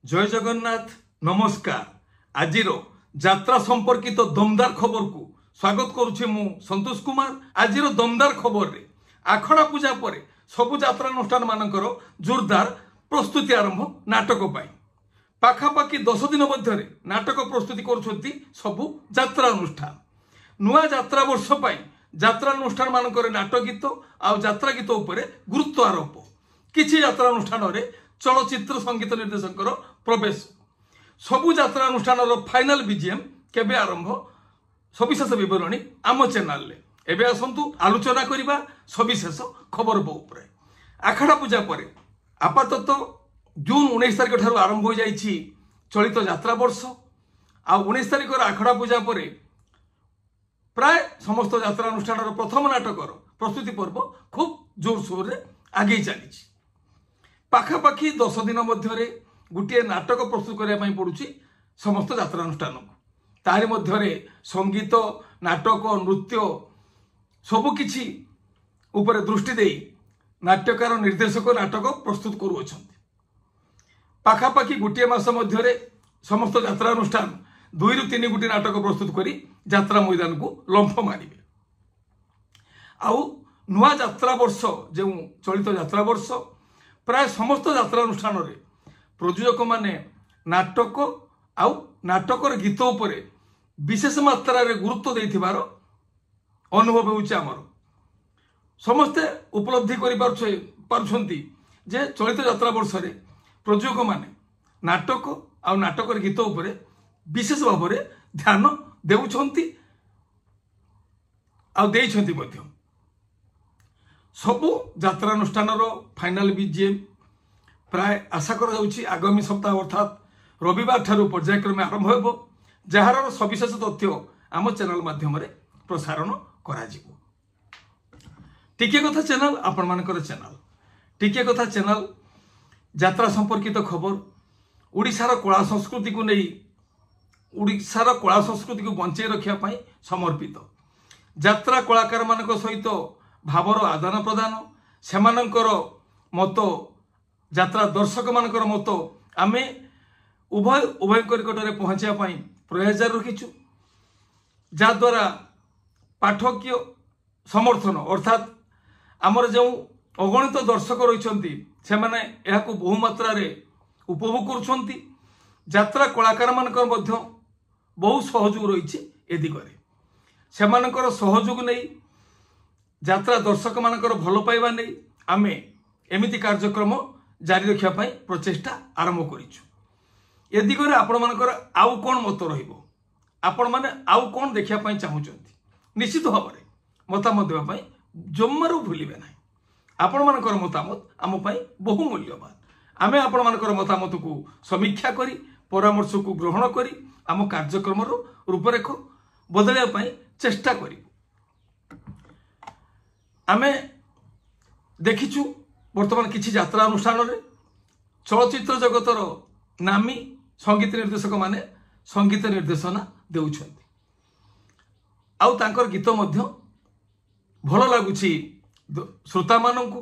जय जगन्नाथ नमस्कार। आज यात्रा संपर्कित दमदार खबर को स्वागत करुछि मु संतोष कुमार। आज दमदार खबर रे आखड़ा पूजा पर सबु यात्रा अनुष्ठान मानकर जोरदार प्रस्तुति आरंभ नाटक पाखापाखि 10 दिन मध्य नाटक प्रस्तुति करुछंती सबु यात्रा अनुष्ठान। नुआ यात्रा वर्ष पाई यात्रा अनुष्ठान मानकर नाटक गीत आउ यात्रा गीत उपरे गुरुत्व आरोप। किछि यात्रा अनुष्ठान रे चलचित्र संगीत निर्देशक प्रवेश सबु यात्रा अनुष्ठान फाइनाल बीजीएम केबे आरंभ सविशेष विवरणी आम चैनल ले एबे आसंतु आलोचना करिबा सविशेष खबर उपरे। आखड़ा पूजा पर आपातत जून 19 तारिख ठारू आरंभ हो जाइछि चलित यात्रा वर्ष। आ 19 तारिख आखड़ा पूजा पर प्राय समस्त यात्रा अनुष्ठान प्रथम नाटकर प्रस्तुति पर्व खूब जोरसोर रे आगे चली। पाखापाखि 10 दिन मध्य गोटे नाटक प्रस्तुत करने पड़ुछि समस्त यात्रा अनुष्ठान को। तारि मध्य संगीत नाटक नृत्य सबुकिछि उपरे दृष्टि दे नाट्यकार निर्देशक नाटक प्रस्तुत करुछंती। पाखापाखि गोटे मास मध्य समस्त यात्रा अनुष्ठान 2 ରୁ 3 गोटी नाटक प्रस्तुत करी यात्रा मैदान को लंफ मारे। आउ नुआ यात्रा वर्ष जो चलित यात्रा वर्ष प्राय समस्त यात्रा अनुष्ठान रे प्रयोजक माने नाटक आउ नाटकर गीत उपरे विशेष मात्रा रे गुरुत्व देथिबार अनुभव होउछि। आमर समस्ते उपलब्धि करि पारुछंती जे चलित यात्रा वर्ष रे प्रयोजक माने नाटक आउ नाटकर गीत उपरे विशेष भाव में ध्यान देउछंती आउ देइछंती मध्य। सबु यात्रा अनुष्ठान फाइनाल बीजीएम प्राय आशा कर आगामी सप्ताह अर्थात रविवार ठारू पर्यायक्रमे आरंभ हो, जार सविशेष तथ्य आम चैनल माध्यम प्रसारण करा जिवो। टिके कथा चैनल आपण मानकर चैनल टिके कथा चैनल यात्रा संपर्कित खबर ओडिशार कला संस्कृति को नहीं ओडिशार कला संस्कृति को बंचाई रखा समर्पित। यात्रा कलाकार मान सहित भावर आदान प्रदान सेमानंकर मत यात्रा दर्शक मानकर मत आमे उभय निकट में पहुँचापी प्रयास जारी रखीचु। जहाद्वारा पाठकीय समर्थन अर्थात आमर जो अगणित दर्शक रही से माने यहाको बहुमात्रा रे उपभोग करुछंती। यात्रा कलाकार मानकर मध्य बहु सहयोग रही ए दिगरे सेमानकर सहयोग नहीं यात्रा दर्शक मानकर भल पाइबा नहीं आमे एमिति कार्यक्रम जारी रखा प्रचेष्टा आरंभ करिछु। ए दिगरे आपण मानकर आउ कोन मत रहिबो आपण माने आउ कोन देखिया पई चाहुचंती निश्चित भाव में मतामत देबा पई जम्मारू भूलिबे नाही। आपण मानकर मतामत आम पई बहु मूल्यवान। आमे आपण मानकर मतामत को समीक्षा करी परामर्श को ग्रहण करी आम कार्यक्रम रूपरेख बदलैया पई चेष्टा करिबो। आमे देखिछु वर्तमान किछि यात्रा अनुष्ठान रे चलचित्र जगतर नामी संगीत निर्देशक माने संगीत निर्देशना देउछंती आउ तांकर गीत मध्य भल लागुछि श्रोता माननकु,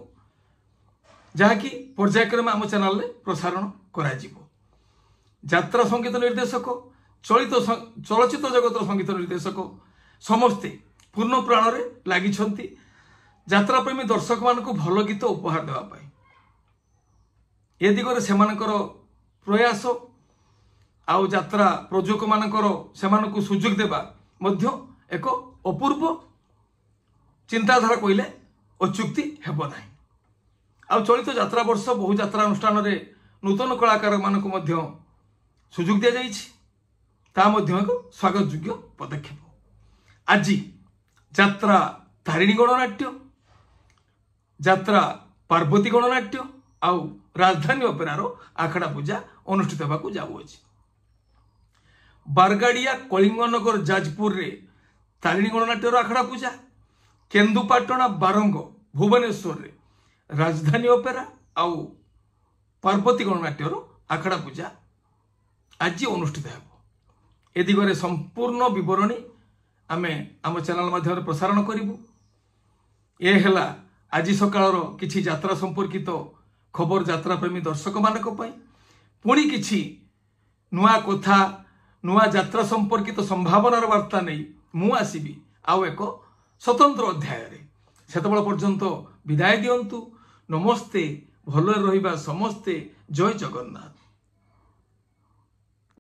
जहाँकि पर्यायक्रमे आम चैनल रे प्रसारण करा जिवो। यात्रा संगीत निर्देशक चलित चलचित्र जगतर संगीत निर्देशक समस्ते पूर्ण प्राण रे लागिछंती यात्रा प्रेमी दर्शक मान को भल गीत उपहार देवाई। ए दिगरे सेमानकर प्रयास आउ यात्रा प्रयोजक मानकर सेमानकु सुযোଗ देबा मध्य एक अपूर्व चिंताधारा कहले अच्युक्ति हेब नाही। आउ चलित यात्रा वर्ष बहु यात्रा अनुष्ठान रे नूतन कलाकार मानकु मध्य सुযোଗ दिया जाइछि, ता मध्य एक स्वागत योग्य पदक्षेप। आज यात्रा तारिणी गणनाट्य यात्रा पार्वती गणनाट्य आउ राजधानी अपेरार आखड़ा पूजा अनुष्ठित होगा जाऊँगी। बारगाड़िया कलिंगनगर जाजपुर रे तारिणी गणनाट्यर आखड़ा पूजा, केन्दुपाटना बारंग भुवनेश्वर रे राजधानी अपेरा आउ पार्वती गणनाट्यर आखड़ा पूजा आज अनुष्ठित हो। ए दिगरे संपूर्ण विवरणी आमे आम चैनल माध्यम प्रसारण करिबु। ए हेला आज सकाळर किछि यात्रा संपर्कित खबर यात्रा प्रेमी दर्शक मानक पई। पुणी किछि नुआ कथा नुआ यात्रा संपर्कित संभावनार वार्ता नहीं मु आसीबी आउ एक स्वतंत्र अध्याय रे सेतबेला पर्यंत विदाय दियंतु नमस्ते भल रहिबा समस्ते जय जगन्नाथ।